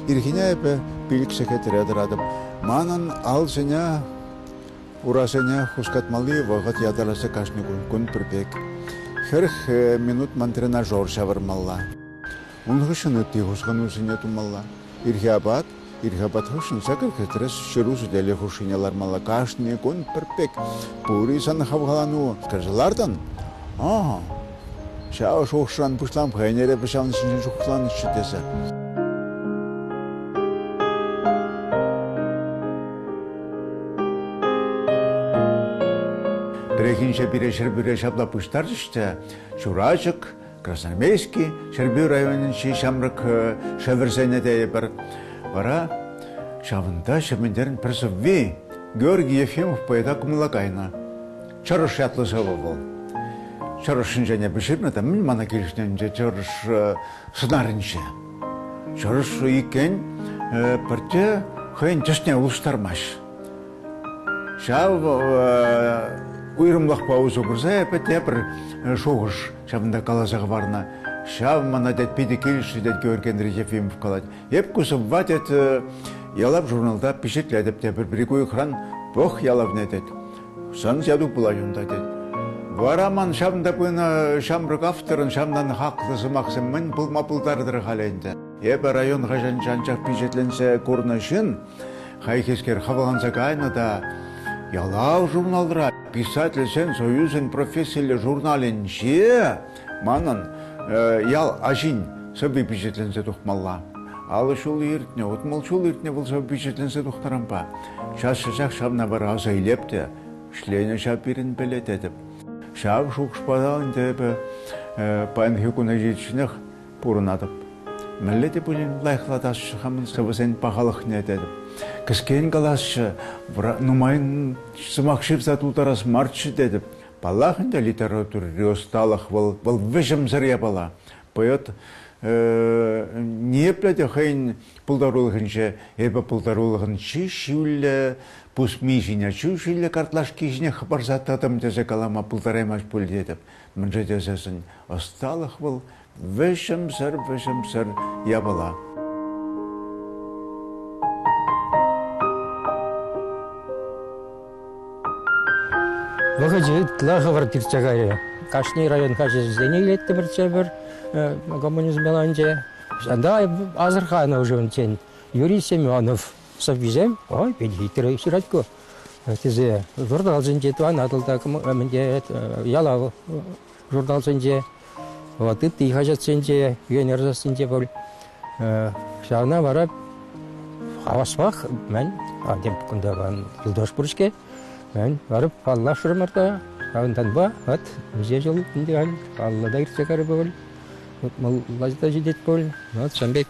Ирхине бе билик секретаря радып. Манан ал сеня урасеня хускатмалы вагат ядаласа кашны күн пирпек. Херх минут ман тренажер шавармалла. Унгышын өтті хусгану сеня тумалла. Ирхиабат хушын сакыр кетрес шырузы деле хушинялар мала кашны күн пирпек. Пури сан хавгалану кажалардан. Шау шухшан пушлам хайнере пышан синжин шухлан шитесе. Бірекінше біре шабла пұштар жішті, Шурачық, Красноармейский, Шербю районын шамрық шаверсене дәйі бір. Бара, шавында шабындерін пірсіві, Георгий Ефимов пайда кумылакайна. Чарыш ятлы савы бол. Чарышын және бішірні да мен мана келішненде чарыш сынарыншы. Чарыш екен бірте қайын жашне ұлыштармаш. Шав уйрымлақ паузу кұрса, әпәте бір шоғыш шабында қалазағы барына. Шав мана дәт пейді келіші дәт Георгий Ефимов қалады. Еп күсіп ватет ялап журналда пешетләдіп те бір-бірі көйіқран бұқ ялап нәдет. Сан зяду бұла жүнда дәт. Вараман шамда бұйна шамрық авторын шамдан хақлысы мақсымын бұлма-бұлдардыр қалайынды. Ебі район ғажан жанчақ пешетленсе көрнішін, қайкескер қабылғанса қайны да ялау журналдыра писатель сен союзен профессиялы журналин же манын ял ажин сөбі пешетленсе тұқмалла. Алы шул ертіне, отмал шул ертіне бұл сөбі пешетленсе тұқтарампа. Шаш-шашақ шамна бар аза илепті, шлені шапирін білет едіп. Шав шуқшпадалын дебі пәнхи күні жетшініх бұрынадып. Мәллеті бұлін лайқладашы қамын сывызен пағалық не дедіп. Кіскен қалашы, нұмайын сымақшып затултарас марчы дедіп. Балақында литератур рёсталық бұл вежім зірия бала. Бұйыт не епләді қайын пұлдарулығыншы, ебі пұлдарулығыншы шүлі пусми жиня чушили картлашки жиня хабарзататам тезе калама пултаремаш пульдетеп. Мынжа тезесін осталық был вешім сыр ябала. Выходит, лаговар тирчагаре. Кашни район хажездене летті бірче бір коммунизм еланде. Анда Азырхана уже тен. Юрий Семенов. Совбизем, ой, педихитеры сиратко. Тезе журнал зенде туан адылда менде яла журнал зенде. Вот и хажат зенде, юнер зенде бол. Шана барап хавасмах мен адем кундаган Юлдаш Бурышке. Мен барып Алла шырмарда, авандан ба, вот музе жыл индиган Аллада ирчекары бол. Лазда жидет бол, вот Самбек.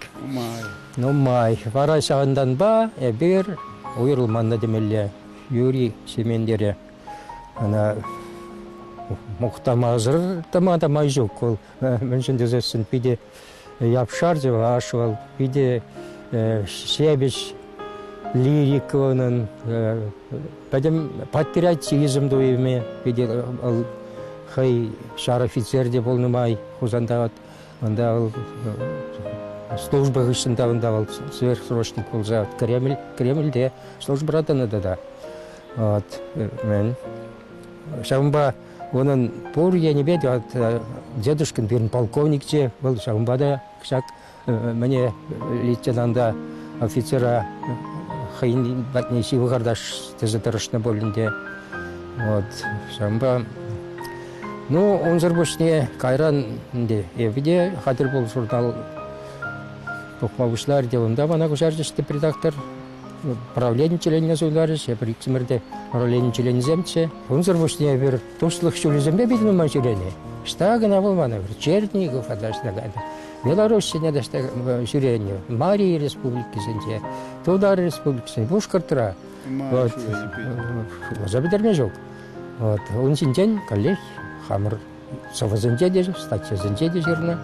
Май. Вара сағындан ба, әбір ойырылманна демелі Юрий Семендері. Ана мұқтамазыр тамадамай жоқ. Ол мүншін дезесін пиде япшар деп ашывал, пиде себеш лирикованын, бәдім патриотизм дуеме, пиде қай шар офицер деп олнымай, хузандағат. Анда ол служба ғышында ол сверхсрочник бол за Кремльде служба раданы да. Вот, мен. Шамба onun пор я не беду от дедушкин бирин полковник же был шамбада кшак мне лейтенанта офицера хайын батни сивгардаш тезаторошна болинде. Вот, шамба. Ну, он зарбошне кайран де евде хатыр бол журнал Токмабышлар делында бана гүшәрҗеште редактор правление члены сөйләреш, я приксмерде правление члены земче. Он зарбошне бер тушлык шулиземде бидме мәҗүрене. Штагына булманы бер Чернигов адашдагы. Белоруссия дашта шүрәне. Мария республикасында, Тудар республикасында Бушкартра. Вот. Забидерме жок. Вот. Он синтен коллег хамыр совазенде де, статья зенде де жерна.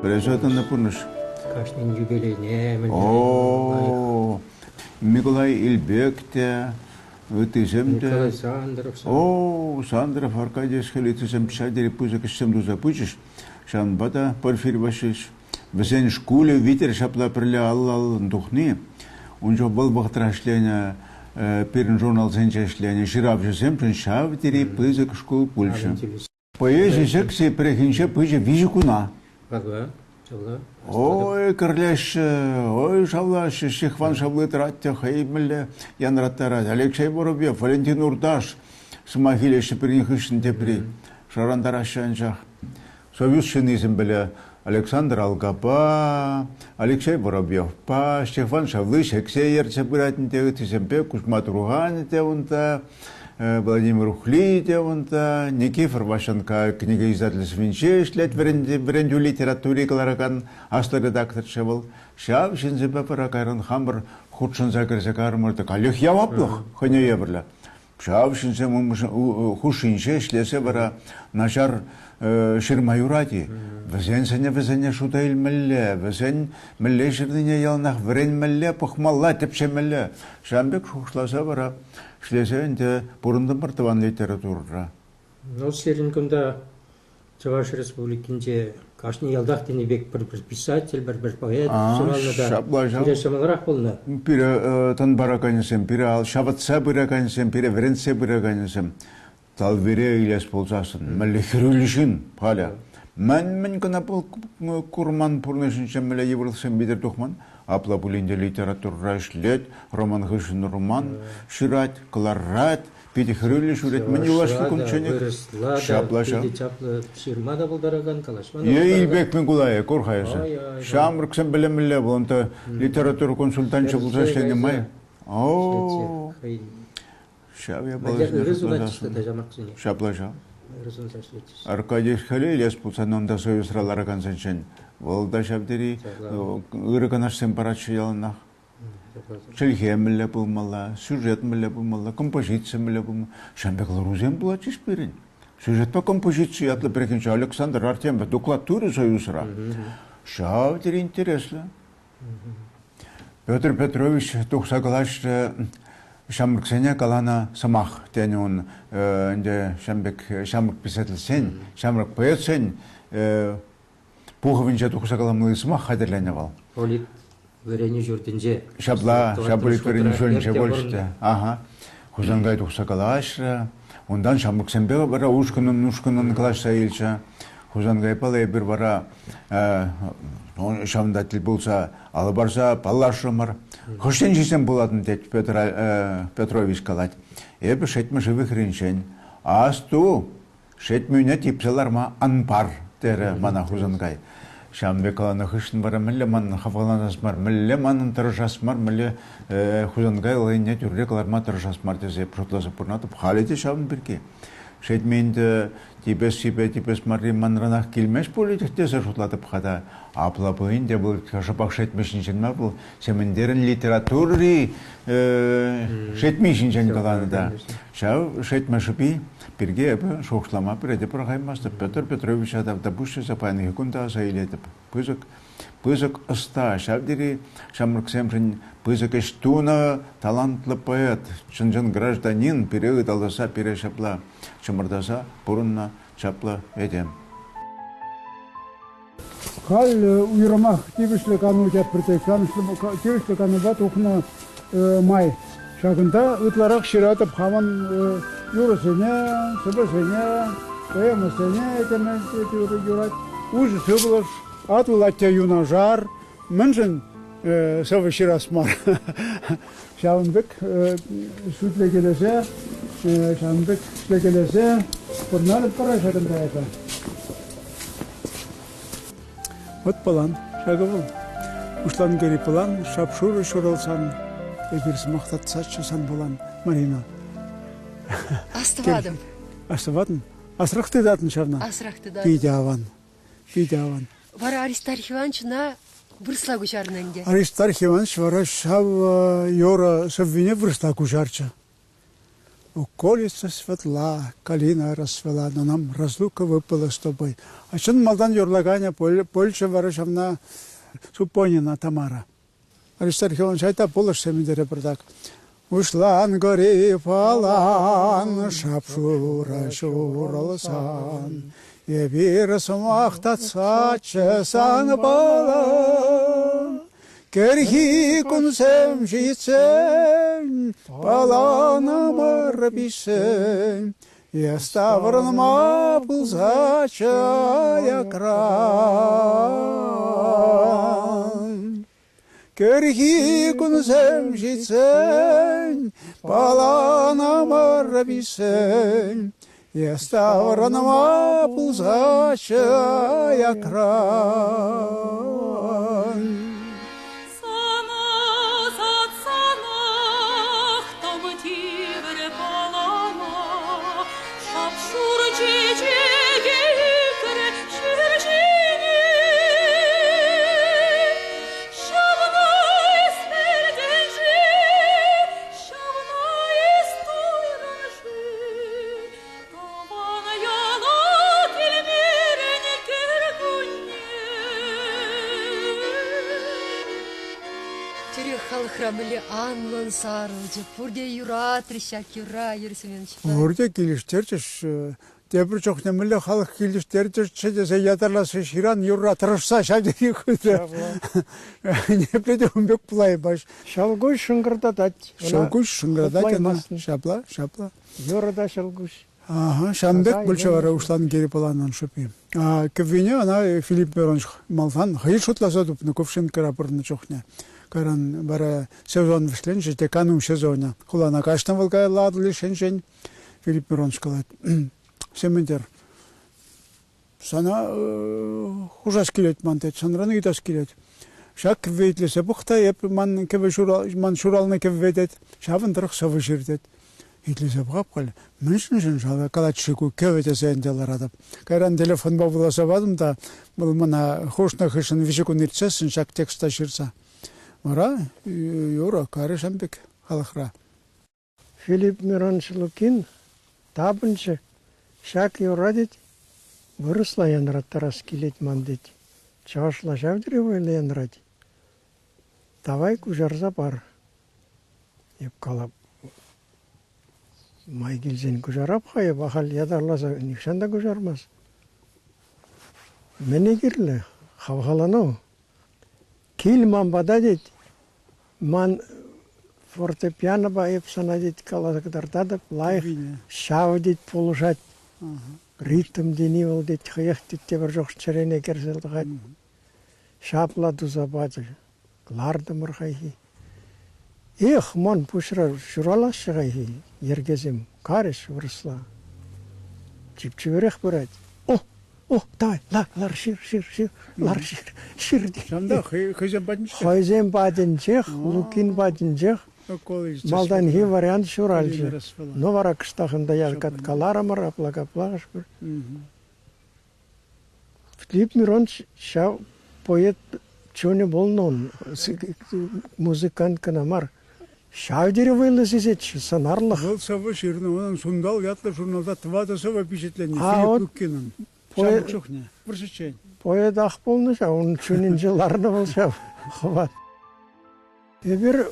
Бережет на пунш. Кашнин юбилейне. О, Миколай Ильбекте, Вытыземте. Николай Сандров. О, Сандров, Аркадий Схелитызем, Пшадери, Пузак, Шем Дузапучиш, Шанбата, Порфирий Васильевич. В этой школе ветер шапла приля Аллал духни. Он же был бахтрашленя, первый журнал зенчашленя, Ширав же земчен шавтери, Пузак, школу Польши. Поезжай секции прехинче, Пузак, вижикуна. Ой, корляш, ой, шавлаш, Шихван Шавлы Тратя, Хеймеле, Ян Ратарат, Алексей Воробьев, Валентин Урдаш, Смахиле Шепернихишн Тепри, Шаран Тарашанчах, Союз Шинизм были Александр Алгапа, Алексей Воробьев, Шихван Шавлы, Алексей Ерцебратин Тегатиземпе, Кузьмат Ругани Тевунта, Владимир Ухли Тевунта, Никифор Вашенко, книгоиздатель Свинчеш, лет бренду литературе Кларакан, редактор Шевел, Шав, Шинзебе Паракаран, Хамбр, Худшин Закарзакар, Муртак, Алех Яваплох, Хоня Еврля. Шав, Шинзем, Хушинчеш, Лесебара, Нашар Ширмаюрати, Везенсеня Шутаиль Мелле, Везен Мелле Ширдиня Ялнах, Врен Мелле, Похмалла, Тепше Мелле, Шамбек Шушласабара. Шлезенде бурундан бартыван литература. Ну, Серинкунда, Чаваш Республикинде, Кашни Ялдахтини бек бір писатель, бір поэт, Шаблажа. Пире Шамалрах болна. Пире Танбараканесем, пире Шаватса Бираканесем, пире Вренсе Бираканесем. Талвере Ильяс Ползасын, Малихрулишин, Паля. Мен кана был курман пурнешинчем меле евросем бидер тухман. Апла булинде литература шлет, роман гышин роман, ширать, кларать, пятихрюли шурет, мне вашу конченик. Шаплаша. Ширмада был дороган, калашман. Я Ильбек Микулая, Курхайса. Шамрксем белемеле, вон то литературу консультанча был зашление май. О, шавья была. Шаплаша. Аркадий Схалей, лес пуцанон да союз раларакан сенчен. Волда шабдери, ырыканаш сепаратчы ялынах. Шельхе мілі болмала, сюжет мілі болмала, композиция мілі болмала. Шамбекла рузем была чишпирин. Сюжет по композиции атлы прекинча Александр Артемов, доклад туры союзра. Шабдери интересно. Петр Петрович тухсагалаш Шамрксеня калана самах, тени он, где Шамрк писатель сень, Шамрк поэт сень, Пуховинча тухсагаламлы самах хадерленевал. Полит верени журдинже. Шаблит верени журдинже больше. Ага. Хузангай тухсагалаш, ондан Шамрксенбега бара ушканын клаш саилча. Хузангай палай bir бара шамдатель болса, алы барса паллашымыр. Хоштен жесем болатын дед Петр Петрович калать. Эбі шетмі живых реншен. Асту шетміне типселарма анпар дері мана хузангай. Шамбе каланы хыштын бара мүлі манын хаваланасмар, мүлі манын тұрышасмар, мүлі хузангай лайне түрре каларма тұрышасмар десе протласы пұрнатып халеті шамын бірке. Шетменді типес марри манранах келмеш политик десе шутлатып қада. Апла бұйынде бұл шапақ шетмешін жынма бұл семендерін литературы шетмешін жын қаланы да. Шау шетмешіпі бірге әбі шоқшлама бір әді бірғаймасты. Петр Петрович адавда бұшы запайны хекунда асайлетіп. Пызык ұста, шавдері Шамрксем жын пызык эштуна талантлы поэт, жын гражданин пере ұдалдаса, пере шапла, шымырдаса, бұрынна шапла әдем. Хал уйрамах тибишле кану тепиртек, тибишле кану бат оқына май. Шагында ұтларақ ширатып хаман юрысыне, сыбысыне, поэмысыне етемен юрат. Уже сыбылыш, атылатя юнажар, міншін сывы ширасмар. Шавынбек сүтле келесе, Шавынбек сүтле келесе, бұрналып бара шагында ета. Вот план, шаговал. Ушлан гери план, шапшуры шуралсан, эбирс мақтатса часан болан, Марина. Астывадым. Астывадым? Асрақты датын шавна? Асрақты датын. Пейдяван. Вара Аристарх Иванович на вырсла гучарнанде. Аристарх Иванович вара шав йора саввине вырсла гучарча. Околица светла, калина расцвела, но нам разлука выпала с тобой. А чын малдан юрлаганя Польша варышавна Супонина Тамара. Аристархион шайта полыш семидере бірдак. Ушлан гори палан, шапшура шуралсан. Ебир смахтатса чесан палан. Керхи кунсем жицен, паланамар бисен. Я ставрнма пулзачая кран. Керхи кунсем жицен, паланамар бисен. Я ставрнма пулзачая кран. Халхрамили анлан сарылжы, пурде юра трещак юра ерсемен чыла. Урде килиштерчеш, тебір жоқнемілі халық килиштерчеш, чедесе ятарласы ширан юра тырышса шабдеги күді. Непледе умбек бұлай баш. Шалгуш шыңғырдадат. Шалгуш шыңғырдадат, шапла. Юрада шалгуш. Ага, Шамбек бульшавара ушлан гери паланан шопи. Кевине ана Филипп Миронч малфан, хайыр шутласа дупны, ковшин карапырны чохне. Каран бара сезон вишлен, жете канум сезоня. Хулана каштан волкай ладли шен Филипп Миронч калат. Сементер. Сана хужас килет мантет, санраны гитас килет. Шак вейтлесе бухта, еп ман шуралны кеведет, шавын тырық савы жирдет. Итлесе бұғап қал, мүншін жалы калатшыку кевете зәйінделер адап. Кайран телефон бабыласа бадым да, бұл мана хошна хышын вишекун иртсесін шак текста шырса. Мара, юра, кары шамбек халықра. Филипп Мирончылыкин табыншы шак юрадет, вырысла янраттарас келет мандет. Чағашла жавдыревайлы янрад. Давай кужарза бар. Еп қалап. Май келзен кужарап қайы, бақал ядарласа, никшанда кужармас. Мене керлі, қавғалану. Кил ман бада дед, ман фортепиано ба еп сана дед каласыктардадып, лайық шау дед полушат. Ритм денивал дед, қияқ дед, тебір жоқ чарене керселді қайд. Шапла дуза бады, ларды мұрқайхи. Эх, ман пушра шурала шығайхи, ергезім, карыш вырысла. Чипчіверек бұрад. О, давай, лар шир, лар шир. Шамда хызен бадынчы? Хызен бадынчық, лукин бадынчық. Малдан хи вариант шуралжы. Но вара кыштақында язгат каларамыр, аплағаш бір. Филипп Миронч шау поэт чоне болнон, музыкант канамар. Шау деревайлы сезетші, санарлық. Бұл савы ширны, оның сундал ятлы журналда твада сава впечатление, Филипп Лукинын. Шабық шоқне, біршічен. Поэт ақ болны ша, оның чөнін жыларны бол шау. Хват. Ебір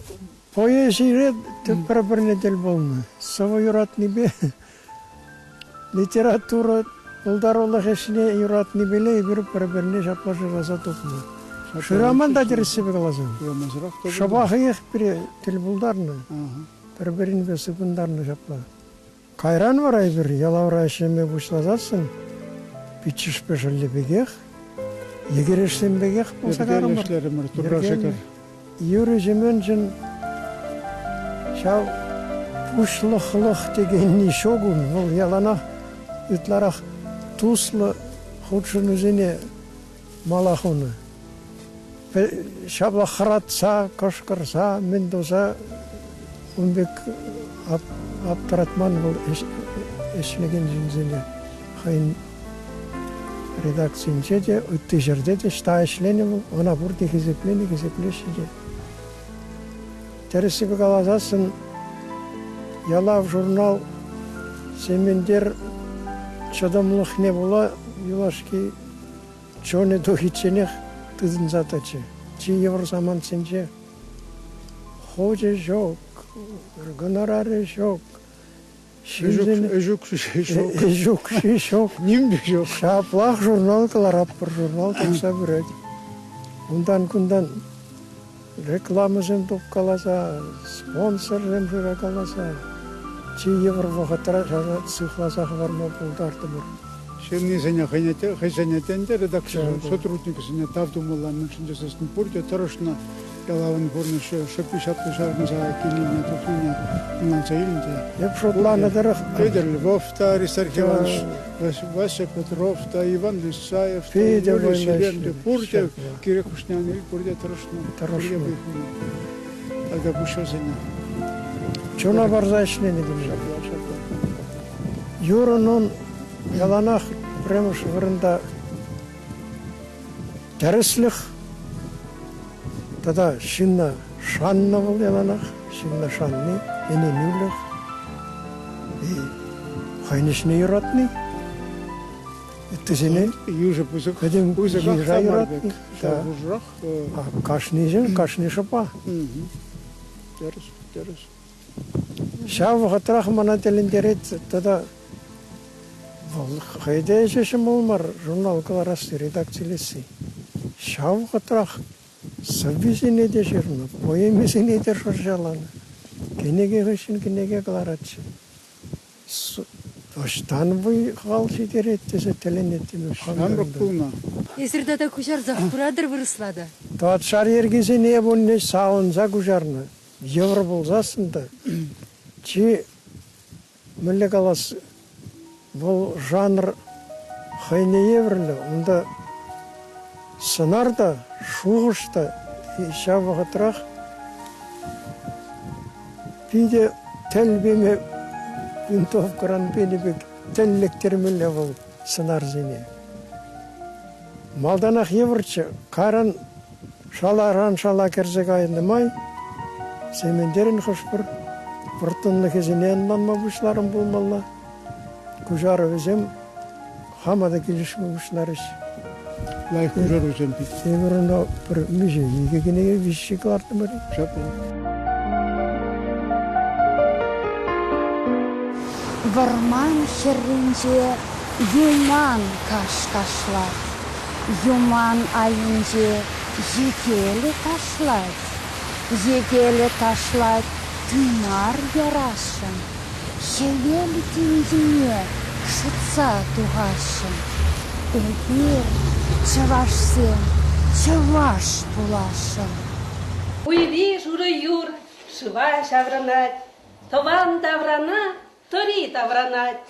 поэзия бір-біріне дел болны. Сава юратны бе. Литература ұлдар олық есіне юратны беле, бір-біріне шаплашы жаза топны. Шыраман да дересі бі қалазын. Шабақы еқ бірі тіл бұлдарны. Бір-бірін бе сыпындарны шапла. Кайран var bir yalavra şemme buşlazasın. Biçiş peşelle begeh. Yegereşsen begeh bolsa garım. Yürü jemenjin şav buşluqluq degenni şogun ol yalana ütlarak tuzlu hutşun üzerine malahunu. Şabla xaratsa, kaşkırsa, mendoza Unbek Abdurrahman был eşlegen jinzine hayın redaksiyonca de öte jerde de şta eşleni ona burada hizipleşince. Tersi bir kalazasın yalav jurnal семендер чыдамлық не бола, юлашки чоне дохиченех тызын затачы. Чи евро заман сенже хоже жоқ, гонорары жоқ. Эжук Ежук, Нимбе жоқ. шаплақ журнал кыларап бір журнал текса бүреді. Ондан күндан реклама жем топ қаласа, спонсор жем жүре қаласа, чи евро вағытыра жана цифласа барма бұлдарды бір. Шернизене хайзанятенде редакция сотрудникысыне тавдумаланның шинжасысын пурде тарашына ялавын бурны шапи-шапи шарныза келине тухлине нанса илинде. Еп шотланадырық. Федор Львов, Аристарх Иванович, Вася Петров, Иван Лисаев, Федя Юрий Войнаш. Селенде, Пурде, Кирилл Кушнян, Пурде Тарашына. Тогда бушазына. Чона барза ішінен едім. Юрының яланақ премыш вырында дәріслік, тада шинна шанна бол яланақ, шинна шанны, ененілік, қайнышны юратны, Тізіне Южа пузык. Кәдем Пузык ежа юратны, Шабужрах. кашны жен, кашны шапа. Дәріс. Шау ғатырақ мана теліндерет, тада қайда ешешім олмар журналкаларасы редакциялесі. Шау ғатырақ сәбізіне де жеріні, поэмізіне де шоржаланы. Кенеге ғышын, кенеге қаларатшы. Оштан бұй қалшы деретті теленеттімі Намрық бұлна. Есірдада күшар зақпырадыр вырыслады. Туатшар ергізі не бұнне сауынза күжарны. Евро болзасында. Чи мүлі қаласы бұл жанр қайны еврлі. Онда сынарда, шуғышта, шабығытырақ биде тәлбеме винтовкаран бенебек тәллектермелі бұл сынар зене. Малданақ еврчы қаран шаларан шала керзек айынымай, семендерін қышпыр, бұртынны кезінен нанма бұшларым болмалла, күжары өзем хамада келішімі бұшлар іш. Лайк күжар өзем бит. Еврына бір мүжеге кенеге вишшік артым бәрі. Шапы. Варман херринже юман каш-кашлар, юман айынже жекелі ташлар, жекелі ташлар тымар ярашын, шевелі теңдіне шытса туғашын. Эбир чавашсен, чаваш булашын. Уйди, журы юр, шыва шавранать, тован таврана, тори тавранать,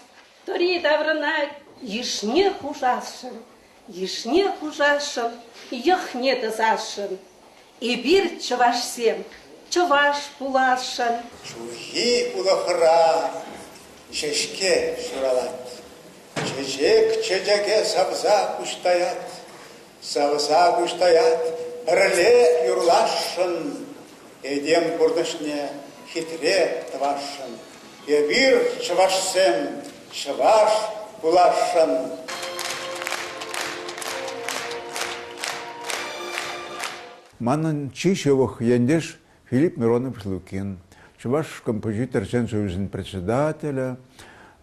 ешне хужашын, яхне тызашын. И бир чавашсем, чаваш булашын. Шухи улахра, шешке шуралат. Чечеке сабза куштаят, бірле юрлашын, едем бұрдышне хитре твашын. Ебір чывашсем, чываш булашын. Манын чишевых ендеш Филипп Миронович Лукин, чуваш композитор Союзен председателя,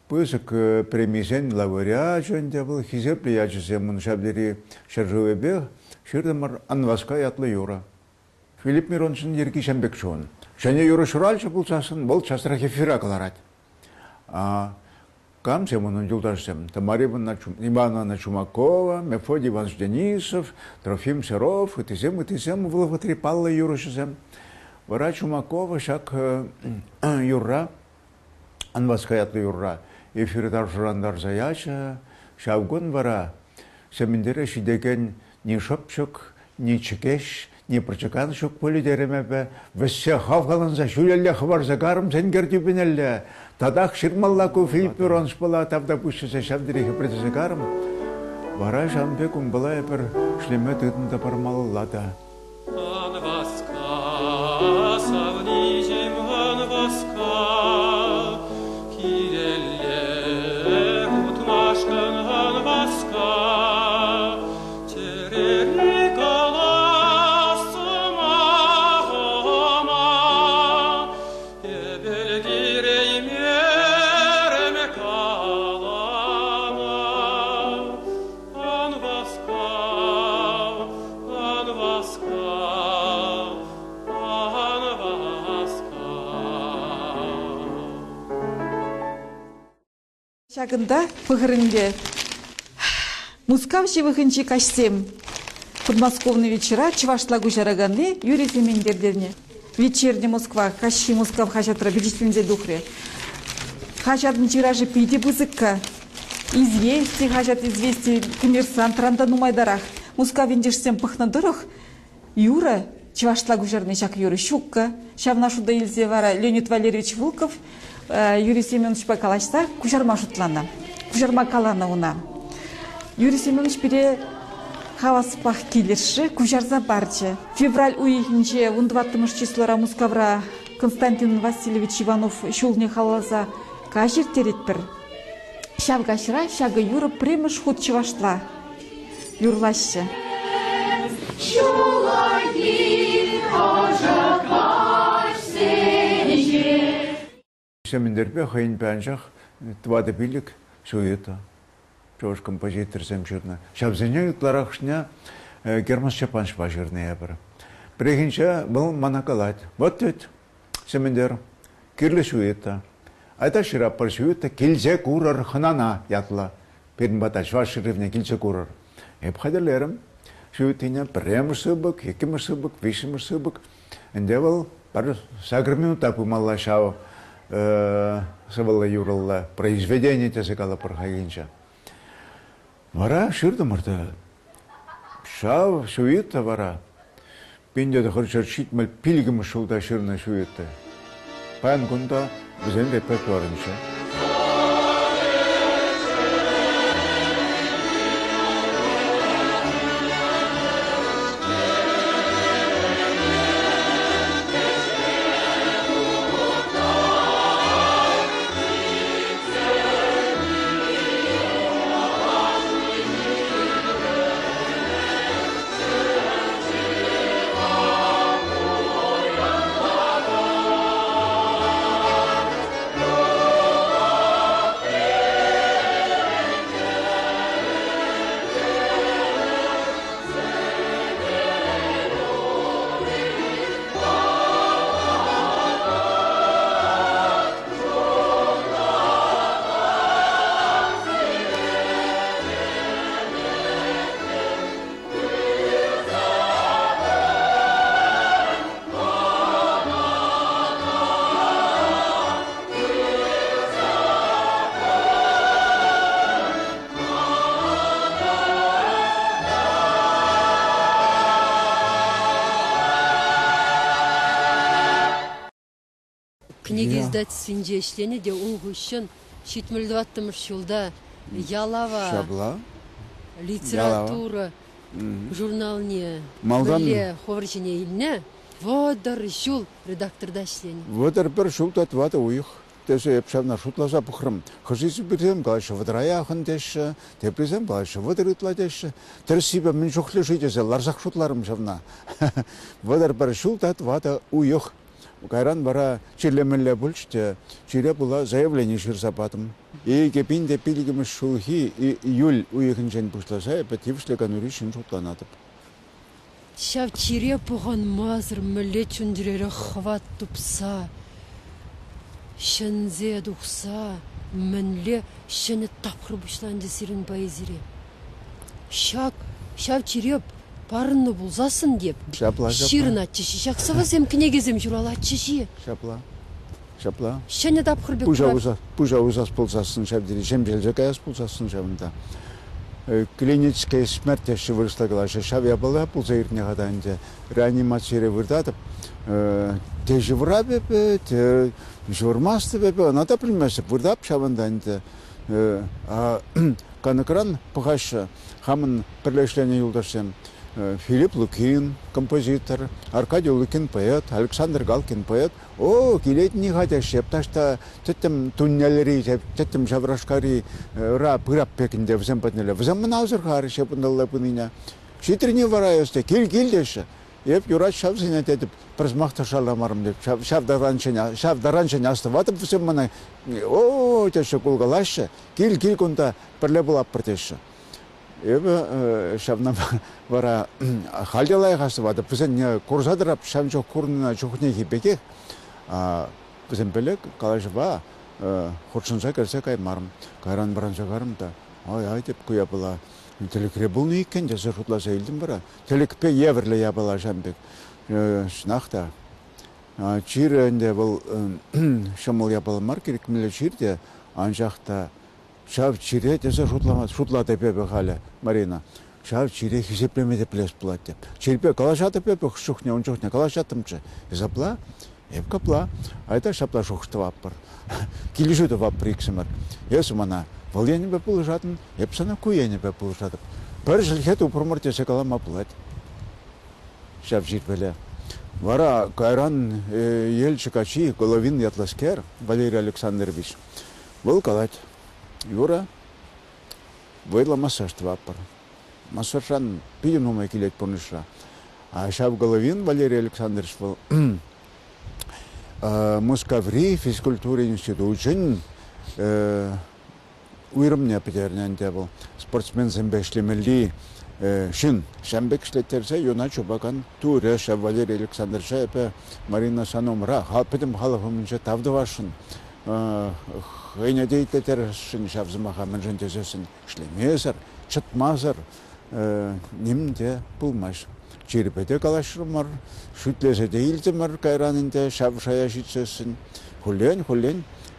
пысык премисен лауреат жөнде был, хизеп лиячысем мұн шаблери шаржуы бег, шырдымар анваска ятлы юра. Филипп Мироновичын ерки шамбек шуын. Және юра шуральшы бұлсасын, бұл часыра хефира каларат. Камсем мұнын жылдашсем, Тамара Ивановна Чумакова, Мефодий Иванович Денисов, Трофим Серов, и тизем, выловотрепалла юрышысем. Вара Чумакова, шак юра, анваскаятlı юра, эфирдар журандар заяча, шавгон вара, семендере шидеген ни шопчук, ни чекеш, ни прочеканшук полидеремепе, вессе хавгаланза шулелле хвар загарым сенгертюпинелле, тадах ширмаллаку Филипп Миронович была, тавда пущесе шавдерихе предзагарым, вара шамбекум была епер шлеме тытында пармаллада. Savnicem han vaskal, kirelle Шагында пыгырынге Мускавши выхынчи кашсем. Подмосковные вечера, чевашла гужараганы, Юрий Семендердерне. Вечерний Москва, кащи Москва хажатра, бедительнизе духре. Хажатын тиражи пиде бузыкка. Известий, хажат известий, коммерсант, рандану майдарах. Москва вендешсем пыхнадырых. Юра, чевашла гужарный шак Юрий Щукка. Шавнашуда илзе вара Леонид Валерьевич Волков. Юрий Семенович Бакалашта, кужарма шутлана. Кужарма калана уна. Юрий Семенович бере хаваспах килерши, кужарза барчы. Февраль уйхинче 20 числора Мускавра Константин Васильевич Иванов шулне халаза кажир теретпір. Шавга шыра, шага юры премыш худ чывашла. Юрлашы. Семендербе хайын пәнжақ, твады билік шуйыта. Чош композитор земчурна. Шабзене ютларахшня гермас чапанш бажырны ябыр. Прегинча был манакалат. Вот тут семендер кирлі шуйыта. Айта шыраппар шуйыта килзе курар ханана ятла. Пернбата швашырывне килзе курар. Епхадерлерім шуйытыня премысы бұк, екімысы бұк, вишімысы бұк. Энде был бар сагрмину тапу малла шау сывалла юралла произведение тесекала пархагинча. Вара шырды мұрды. Шау шуйытта вара. Пенде де хырчар шитмел пилгімі шулда шырна шуйытты. Паян күнда бізден репертуарынша. Книги издательствінде ішлене де оңғышын 70-20 жылда Ялава литература журналне біле ховаржіне илне водар жыл редакторда ішлене. Водар бір жыл татвады уйық. Тесе епшавна шутлаза бұқырым. Хыжызы бірдем қалашы вадраяқын деші, тепрезем қалашы вадрытла деші. Тірсібі мен жоқлы жүйдесі ларзақ шутларым шавна. Водар бір жыл татвады уйық. Кайран бара чирлемелле бульчте, чире була заявление ширсапатым. И кепинде пилгіміш шулхи июль уйықынчен пушласа, пәтившле кануришін шутланатып. Шав чире бұған мазыр мүле чүндірері хват тупса, шынзе дұқса, мінле шыны тапқыр бұшланды сирін байызире. Шав чире барыны бұлзасын деп, ширын атчышы, шақсыға зем кінегезем жүрал атчышы. Шапла. Шыны тапқыр бек Пужа узас бұлзасын шабдері, жемжелжек аяс бұлзасын шабында. Клиническая смерть еще выросла глаша. Шав я была пулзаиртне гаданде. Реанимация вырдатып. Те живрабе бе, те журмасты бе, она-то примерно вырдап шаванданде. Канакран пухаша хамын приглашение юлдашем. Филипп Лукин, композитор, Аркадий Лукин, поэт, Александр Галкин, поэт. О, келетни гадашы, пташта теттім туннелері, теттім жаврашкари ра пырап пекінде взем патнелі. Взем мұнаузыр қары шепындалла пыныня. Шитріне варайосты, кел-келдеші. Еп юрат шавсыне тетіп, прызмақта шаламарым деп, шавдараншын астыватып взем мұна. О, теші кулгалашы, кел-кел күнда бірле бұлап біртеші. Ебі шавна вара халделай қасы вады. Бізден курсадырап шам жоқ курнына жоқне кепеке. Бізден білік қалашы ба Хотшынса келсе каймарым. Кайран баранса карым да. Ай деп куя була. Телекре бұл не екен десе шутласа елдім бара. Телекпе еврлі я бала жамбек. Шнақта. Чирінде бұл шамыл я бала мар керек мілі чирде. Анжақта шав чире десе шутлады пебе халі Марина. Шав чире хисеплемеде плес бұлады деп. Чирпе калашаты пебе шухне, он шухне калашатымчы. Изапла, епкапла. Айта шапла шухшты ваппыр. Килишуды ваппыр иксімір. Есі мана. Валені бе пұлы жатын, епсана күйені бе пұлы жатып. Бір жылхет ұпырмыр десе калама пұлады. Шап жирбеле. Вара кайран елчикачи головин ятласкер Валерий Александрович. Бұл калать. Юра войла массаж ваппыр. Массажан пидем умай келет пұрныша. А шап головин Валерий Александрович был Мускаври физкультура институтын уйрымне петерненде бұл спортсменсен бешлемелі шын шәмбек шлеттерсе юна чубакан туре ша Валерий Александрович эпе Марина Саномра халпетім халыфымынша тавды вашын хыйне дейтлетер шын шавзымаха міншін тезесін шлемесір, чытмазыр немде пулмаш. Черепете калашырмар, шүтлесе дейлдімір кайранында шав шая житсесін. Хулен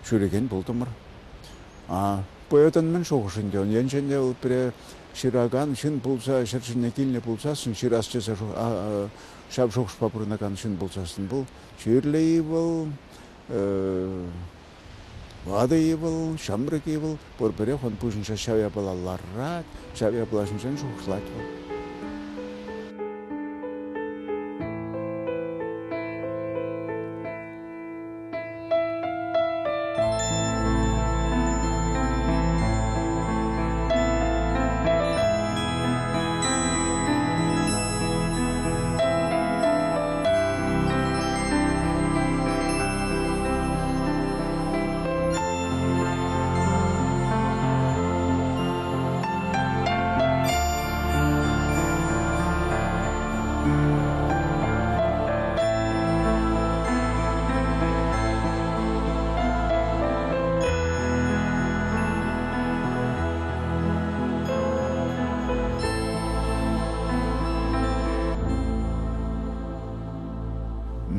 шүреген бұлдымыр. Поэтон мен шоғышынде, он еншенде ол піре шираган, шын бұлса, шыршынне келіне бұлсасын, шырасчеса шав шоғыш папырынаган шын бұлсасын бұл. Шүрлей бұл, вады бұл, шамрык бұл, бұр піре хон пұшынша шавя балаларрат, шавя балашыншын шоғышлат бұл.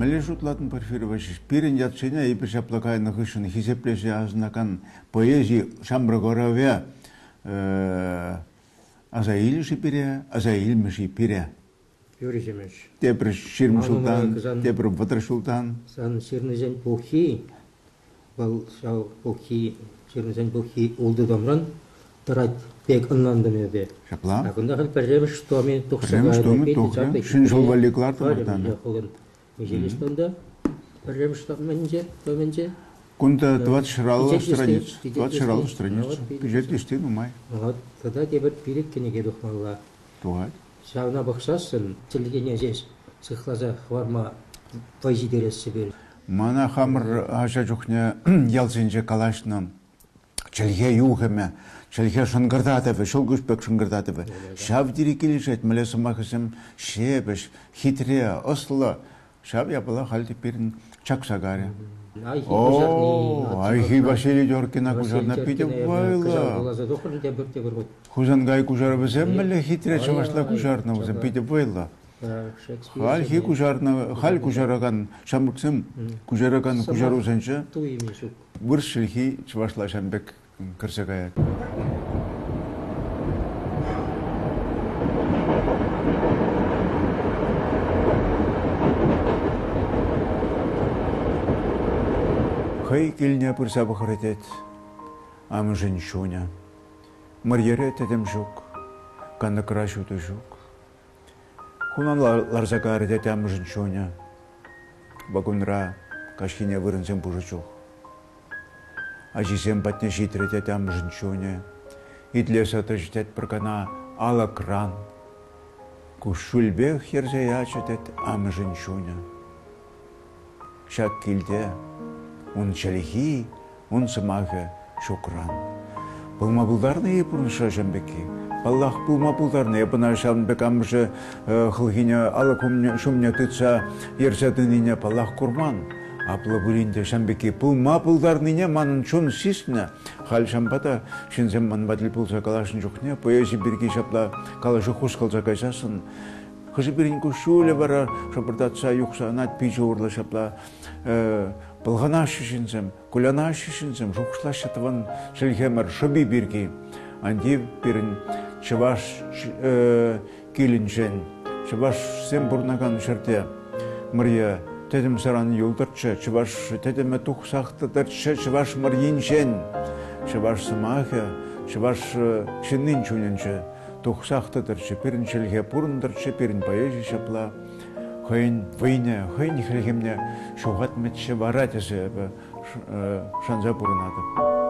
Мележутлатын Порфирович, пирен ятшеня и пришаплакай на хышын хисеплеше азнакан поэзии шамбрагорове азаилиши пире, азаилмиши пире. Юрий Семенович. Тепр ширм шултан, тепр ватр шултан. Сан сирнезен пухи, бал шау пухи, сирнезен пухи улды домран, тарат пек аннандым ебе. Шапла? Акында хал перремеш томи тухсага. Перремеш томи тухса, шинжол валиклар тамартан. Межелистонда перремеш томенже. Кунта 20 шралла страниц, 20 шралла страниц. Пижет листин умай. Вот, тогда тебе пирик кенеге духмалла. Тугай. Шавна бахсасын, телегене здесь сыхлаза хварма поэзии дерес себе. Мана хамр аша жухне ялсинже калашным. Челге юхеме, челге шынгырдатывы, шылгышпек шынгырдатывы. Шав дирекелешет, мілесі мақысым шебеш, хитре, ослы. Шав я была хальти пирин чаксагаре. Айхи Василий Дёркина кужарна пите вайла. Хузангай кужар везем меле хитре чавашла кужарна везем пите вайла. Хальхи кужарна, халь кужараган шамбыксым, кужараган кужару зенче. Выршилхи чавашла шамбек кырсагая. Хай кильня пырса бахаретет, ам женщуня. Марьерет этим жук, канда крашу ты жук. Хунан ларзака ретет ам женщуня. Багунра кашхиня вырынсем пужачух. Ажисем патне житретет ам женщуня. Итлеса тажитет прокана ала кран. Кушульбех херзеячетет ам женщуня. Шак кильде. Он чалихи, он самаха шукран. Пылмабылдарные пурныша жамбеки. Аллах пылмабылдарные пына шамбекамжы хылхиня алакумня шумня тыца ерзадыныня паллах курман. апла буринде шамбеки пулма пулдарныне манын чон сисне хал шамбата шинзем ман бадил пулса калашын жухне поэзи бирги шапла калашы хуш калса кайсасын хыжы бирин кушуле бара шапыртатса юкса нат пижу урла шапла пылгана шишинзем куляна шишинзем жухшла шатван шельхемер шоби бирги анди бирин чываш килинжен чываш сем бурнаган шерте мырья тедем саран юлдырчы, чываш тедеме тухсақтыдырчы, чываш мырьинчен, чываш сымахе, чываш шиннин чуненче, тухсақтыдырчы, пирин шелге пурындырчы, пирин поэжи шапла, хойн войне, хойн хелгемне шуғат метче варатесе шанза пурынады.